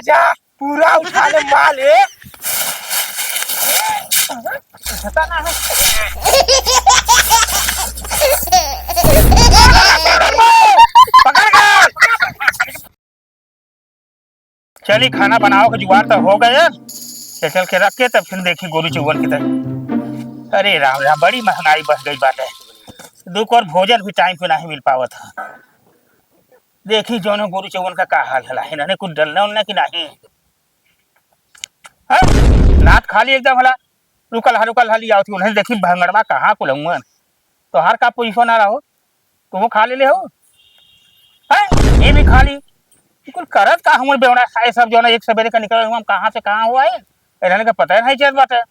मजा पूरा उठा ले माल है। पता ना है चली खाना बनाओ के जुगाड़ तो हो गया। चल के रख के तब फिर देखी गोरू चौवन की तरह। अरे राम राम, बड़ी महंगाई बढ़ गई बात है। दुख और भोजन भी टाइम पे नहीं मिल पावा था। देखी जो गोरू चौवन का हाल हला है, इन्होंने कुछ डलना उलना की नहीं है। नाथ खाली एकदम हला रुकल हली आओ थी। उन्हें देखी भंगड़वा कहाँ को लूंगा तो हर का पोजिशन आ रहा हो तो वो खा ले हो है? ये भी खा ली कुल करत का हम बेवड़ा खाए सब जो ना एक सवेरे का निकल हम कहाँ से कहाँ हुआ है इन्होंने का पता नहीं चल बात है।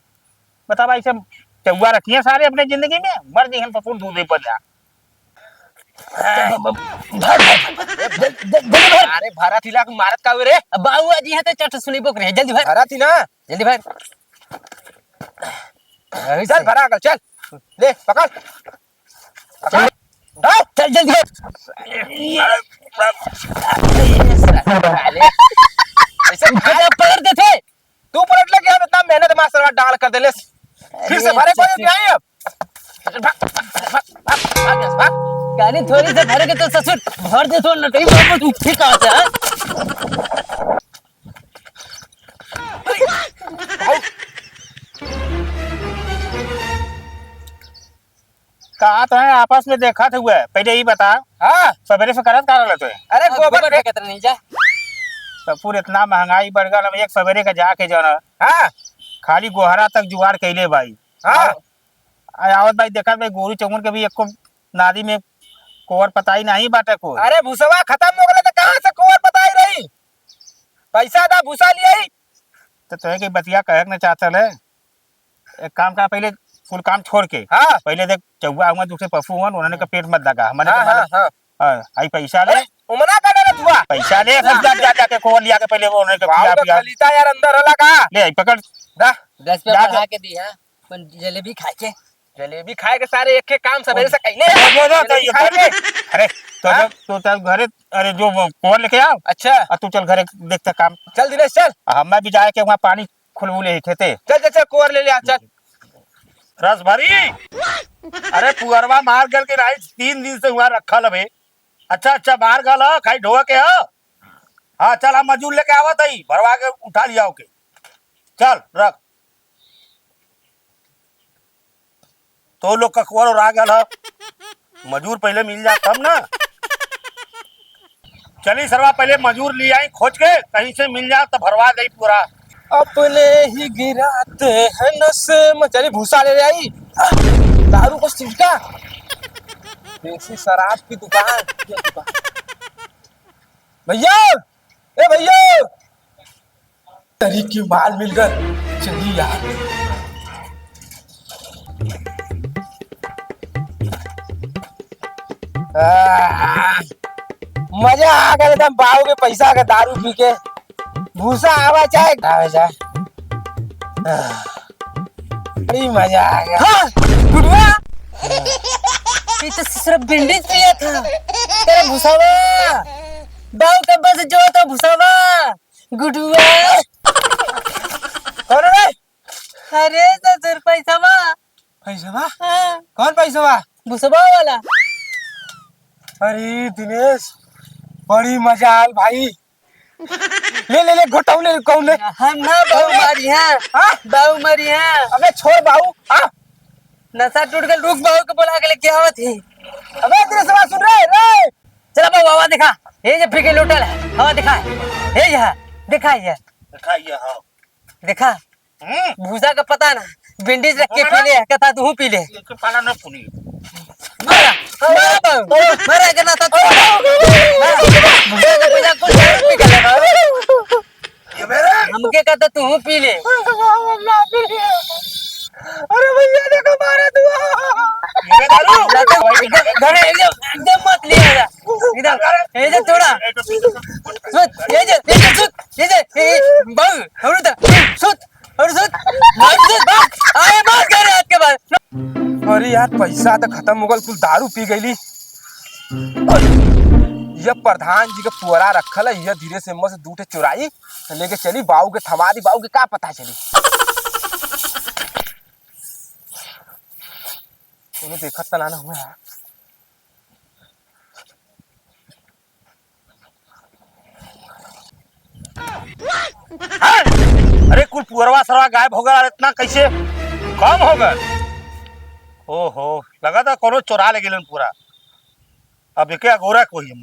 बता भाई सब चौवा रखिए सारे अपने जिंदगी में मर जी हम पपुल दूध पर जा। अरे भरा थी लाख मारत का रे बाबूआ जी है तो चट सुनी बोक रहे जल्दी भर भरा थी ना जल्दी भर चल भरा कर चल ले पकड़ चल जल्दी ऐसे पलट देते तू पलट ले गया इतना मेहनत मास्टर डाल कर दे ले फिर से भरे कोई नहीं आई अब गाड़ी थोड़ी से भरे के तो ससुर भर दे तो नटई बाबू तू ठीक आ जा। कहा तो है आपस में देखा था हुआ पहले ही बता। हाँ सवेरे से करत का तो अरे गोबर फेंकत नहीं जा कपूर इतना महंगाई बढ़ गया। एक सवेरे का जाके जो ना हाँ खाली गोहरा तक जुगाड़ कैले भाई। हाँ आवत भाई देखा भाई गोरू चौवन के भी एक को नादी में कोवर पताई नहीं बाटे को। अरे भूसवा खत्म हो गया तो कहाँ से कोवर बताई रही पैसा था भूसा लिया ही तो तुम्हें की बतिया कहे न चाहते ले एक काम का पहले कुल काम छोड़ के हाँ पहले देख चौवा हुआ दूसरे पशु हुआ उन्होंने का पेट मत लगा मैंने हाँ हाँ हाँ आई पैसा ले उमना का डर हुआ पैसा ले सब जा के कोवर लिया के पहले वो उन्होंने का पिया पिया खलीता यार अंदर हला का ले आई पकड़ दा 10 पे बढ़ा के दिया पर जलेबी खा के जलेबी खाए के सारे एक एक काम सवेरे से कहले अरे तो चल घरे अरे जो कोवर लेके आओ अच्छा तू चल घरे देखते काम चल दिनेश चल हमें भी जाए के वहाँ पानी खुलबुले ही खेते चल चल चल कोवर ले लिया चल रस भरी। अरे पुअरवा मार गल के राइट 3 दिन से हुआ रखा लबे। अच्छा बाहर गल खाई ढोआ के हो। हाँ चल हम मजूर लेके आवत ही भरवा के उठा लिया के चल रख तो लोग ककवर और आ गल मजूर पहले मिल जा तब ना। चली सरवा पहले मजूर ले आई खोज के कहीं से मिल जा तो भरवा दे पूरा। अपने ही गिराते हैं नशे में चली भूसा ले आई दारू को सिमटा देसी शराब की दुकान भैया ए भैया तरी की माल मिल गए चलिए यार मजा आ गया एकदम बाबू के पैसा का दारू पी के भूसा आवा चाहे खावे चाहे बड़ी मजा आ गया। हाँ गुडवा ये तो सिर्फ बिंडीज पिया था तेरे भुसावा बाऊ का बस जो तो भुसावा गुडवा कौन है अरे ससुर पैसावा पैसा हाँ कौन पैसा भुसावा वाला। अरे दिनेश बड़ी मजा आल भाई ले घोटाऊ ले कौन ले हम ना बाऊ मारी है हाँ बाऊ मारी है अबे छोड़ बाबू हाँ नशा टूट गया रुक बाऊ को बुला के लेके आवत थी। अबे तेरे सवाल सुन रहे रे चला बाऊ हवा दिखा ये जो फिके लोटल है हवा दिखा ये यहाँ दिखा ये दिखाइए हाँ देखा भूसा का पता ना बिंडीज रख के पी ले कहता तू पी ले पाला न पुनी मारा मारा करना था भूसा का पैसा कुछ पी के लगा हमके कहता तू पी ले अरे भैया देखो मारा घरे एकदम मत लिया इधर ये जो थोड़ा सुत ये बाबू हम तो सुत और सुत आए बात कर रहे के बाद। अरे यार पैसा तो खत्म हो गल कुल दारू पी गईली यह प्रधान जी के पुअरा रखल है, यह धीरे से मस्त दूठे चुराई लेके चली बाऊ के थमा दी, बाऊ के का पता चली। तुम्हें देखा तलाना हुआ है। अरे कुल पुअरवा सरवा गायब हो गया, इतना कैसे कम हो गए? ओहो, लगा था कोनो चोरा ले गेलन पूरा। अब एके अगोरा कोई हम।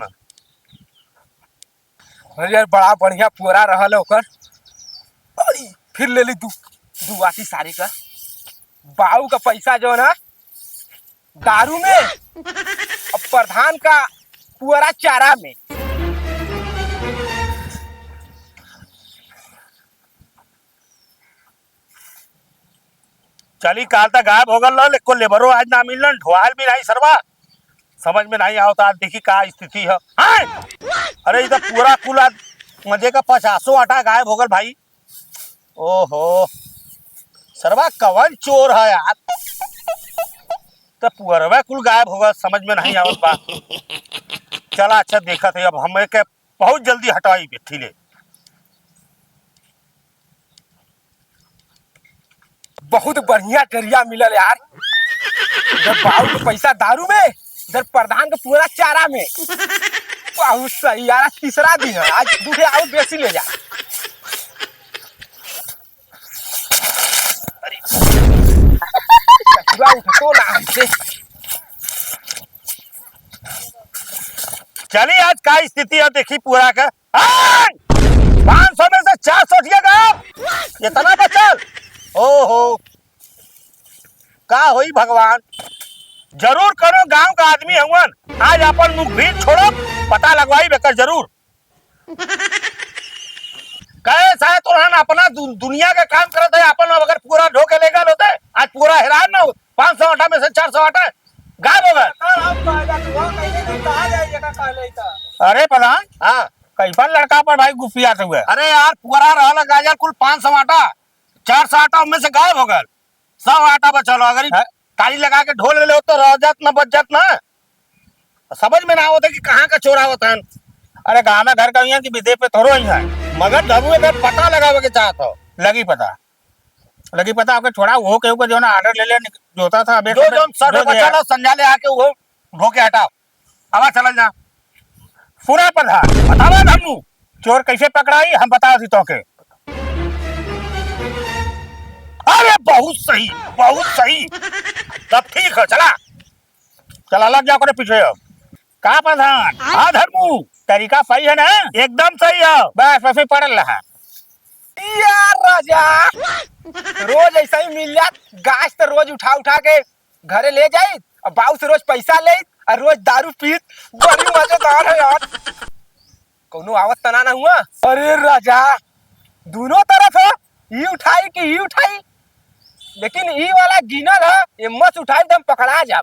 अरे यार बड़ा बढ़िया पुअरा रहल है ओकर। अरे फिर ले ली दू आटी साड़ी का। बाऊ का पैसा जो है ना दारू में और प्रधान का पुअरा चारा में। चली काल तक गायब हो गल, एको लेबरो आज ना मिलन, ढोआल भी नहीं सरवा। समझ में नहीं आवता, आज देखी का स्थिति है। अरे इधर पूरा कुल मजे का 50 आटा गायब हो गल भाई। ओहो, सरवा कवन चोर है यार। तो पुअरवा कुल गायब होगा, समझ में नहीं आवत बा। चला अच्छा देखा थे, अब हमें के बहुत जल्दी हटाई बेठी ले। बहुत बढ़िया डरिया मिलल यार। इधर बाऊ के पैसा दारू में, इधर प्रधान का पूरा चारा में। बहुत सही यार, तीसरा दिन है आज, दूसरे आओ बेसी ले जा। तो ना हमसे। चलिए आज का स्थिति है देखी पूरा का। 500 में से 400 गया, इतना बचल। ओहो, का होई भगवान। जरूर करो, गांव का आदमी हवन, आज अपन मुख भी छोड़ो, पता लगवाई बेकर जरूर। कहे शायद तो अपना दुनिया का काम करते है, अपन अगर पूरा ढोके ले गए होते आज पूरा हैरान ना हो। 500 आटा में से 400 आटा गायब हो गए। अरे प्रधान, हाँ कैसा लड़का पर भाई गुफिया से हुए? अरे यार पूरा रहल गाजर कुल 500 आटा, 400 आटा उनमें से गायब हो गए। 100 आटा बचल। अगर ताली लगा के ढोल ले तो रह जात ना बच जात ना। समझ में ना आवत कि कहाँ का चोरा होता है। अरे गाँव में घर का यहाँ की विदेश पे थोड़ो ही है। मगर धरुए का पता लगावे के चाहत हो। लगी पता आपके छोड़ा वो के ऊपर जो ना ऑर्डर ले ले जोता था अबे जो सर बचल संजा ले आके वो ढोके हटाओ। आवा चल जा। पूरा प्रधान बतावा धमू चोर कैसे पकड़ाई, हम बता दी तो के। अरे बहुत सही, बहुत सही। तब ठीक है, चला लग जाओ करे पीछे। अब का प्रधान? हाँ धर्मू, तरीका सही है ना? एकदम सही है। बस वैसे पड़ल रहा यार राजा, रोज ऐसा ही मिल जात। गाछ तो रोज उठा के घरे ले जाई और बाऊ से रोज पैसा ले और रोज दारू पीत। बड़ी मजेदार है यार। कौनो आवत तना ना हुआ। अरे राजा, दोनों तरफ है, ई उठाई कि ई उठाई, लेकिन ई वाला गिनल है, ये मत उठाई दम पकड़ा जा।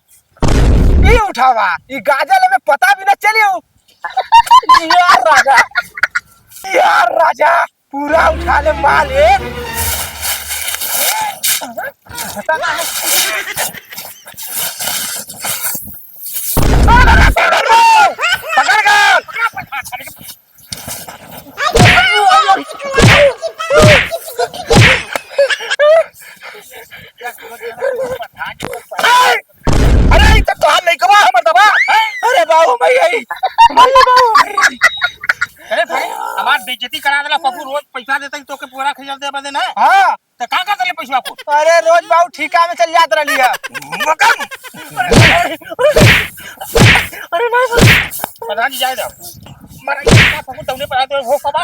ई उठावा, ई गाजल में पता भी न चलियो। यार राजा पूरा उठा ले माल एक। पता ना है। पकड़ गया। अरे इतना तो हाल नहीं कमा हमर दबा। अरे बाबू भैया, अरे भाई हमार बेइज्जती करा देला पप्पू। रोज पैसा देता तो के पूरा खिल दे बदे ना। हाँ तो का कर ले पैसा को? अरे रोज बाबू ठीका में चल जात रही है। अरे नहीं प्रधान जी जाए दो। मारा ये पप्पू तुमने पढ़ा दो हो कबा।